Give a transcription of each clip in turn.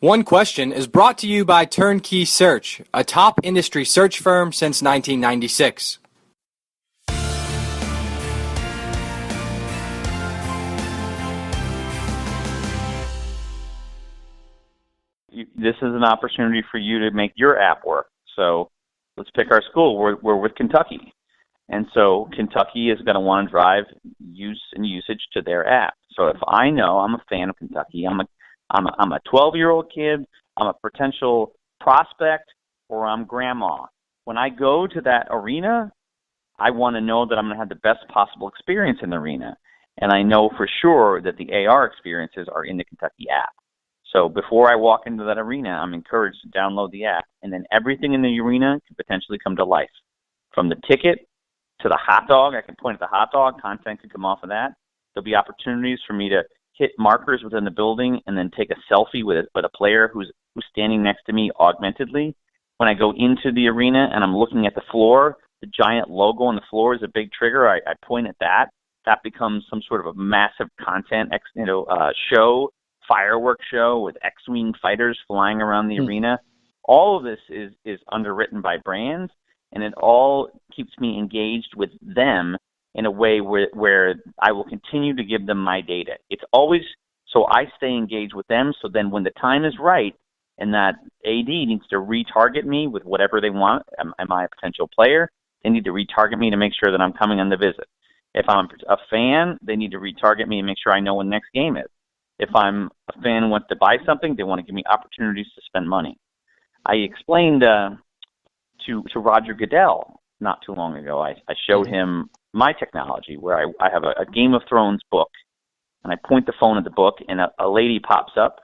One Question is brought to you by Turnkey Search, a top industry search firm since 1996. This is an opportunity for you to make your app work. So let's pick our school. We're with Kentucky. And so Kentucky is going to want to drive use and usage to their app. So if I know I'm a fan of Kentucky, I'm a 12-year-old kid, I'm a potential prospect, or I'm grandma. When I go to that arena, I want to know that I'm going to have the best possible experience in the arena. And I know for sure that the AR experiences are in the Kentucky app. So before I walk into that arena, I'm encouraged to download the app. And then everything in the arena can potentially come to life. From the ticket to the hot dog, I can point at the hot dog, content can come off of that. There'll be opportunities for me to hit markers within the building and then take a selfie with a player who's standing next to me augmentedly. When I go into the arena and I'm looking at the floor, the giant logo on the floor is a big trigger. I point at that. That becomes some sort of a massive content show, fireworks show with X-Wing fighters flying around the arena. All of this is underwritten by brands, and it all keeps me engaged with them in a way where I will continue to give them my data. It's always so I stay engaged with them, so then when the time is right and that AD needs to retarget me with whatever they want, am I a potential player? They need to retarget me to make sure that I'm coming on the visit. If I'm a fan, they need to retarget me and make sure I know when the next game is. If I'm a fan and want to buy something, they want to give me opportunities to spend money. I explained to Roger Goodell not too long ago. I showed him my technology where I have a Game of Thrones book, and I point the phone at the book, and a lady pops up,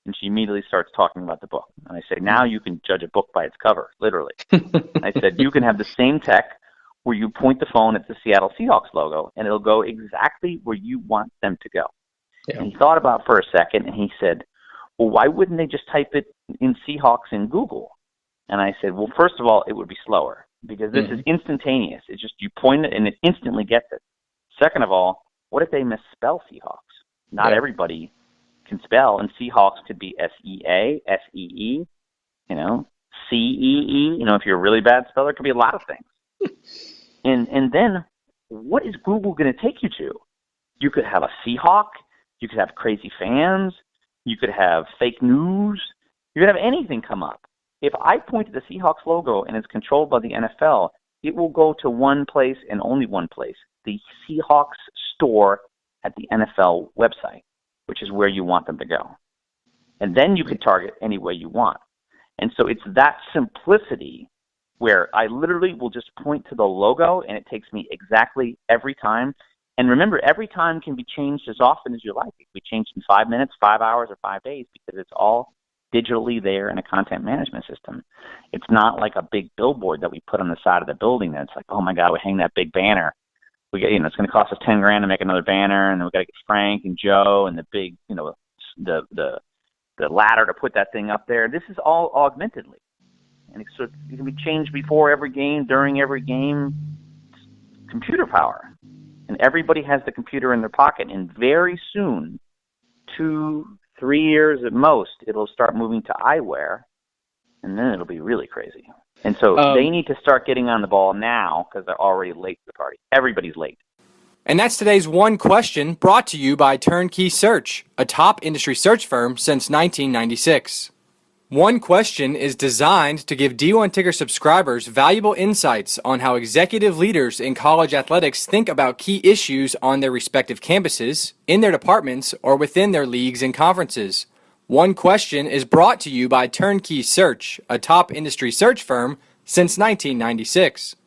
and she immediately starts talking about the book. And I say, now you can judge a book by its cover, literally. I said, you can have the same tech where you point the phone at the Seattle Seahawks logo, and it'll go exactly where you want them to go. Yeah. And he thought about it for a second, and he said, well, why wouldn't they just type it in Seahawks in Google? And I said, well, first of all, it would be slower because this is instantaneous. It's just you point it, and it instantly gets it. Second of all, what if they misspell Seahawks? Not everybody can spell, and Seahawks could be S-E-A, S-E-E, C-E-E. If you're a really bad speller, it could be a lot of things. and then what is Google going to take you to? You could have a Seahawk. You could have crazy fans. You could have fake news. You could have anything come up. If I point to the Seahawks logo and it's controlled by the NFL, it will go to one place and only one place, the Seahawks store at the NFL website, which is where you want them to go. And then you can target any way you want. And so it's that simplicity where I literally will just point to the logo and it takes me exactly every time. And remember, every time can be changed as often as you like. It can be changed in 5 minutes, 5 hours, or 5 days because it's all digitally there in a content management system. It's not like a big billboard that we put on the side of the building that's like, oh my God, we hang that big banner. We get, it's going to cost us $10,000 to make another banner, and then we got to get Frank and Joe and the big, the ladder to put that thing up there. This is all augmentedly, and it can be changed before every game, during every game. It's computer power. And everybody has the computer in their pocket. And very soon, 2-3 years at most, it'll start moving to eyewear. And then it'll be really crazy. And so they need to start getting on the ball now because they're already late to the party. Everybody's late. And that's today's One Question, brought to you by Turnkey Search, a top industry search firm since 1996. One Question is designed to give D1 Ticker subscribers valuable insights on how executive leaders in college athletics think about key issues on their respective campuses, in their departments, or within their leagues and conferences. One Question is brought to you by Turnkey Search, a top industry search firm since 1996.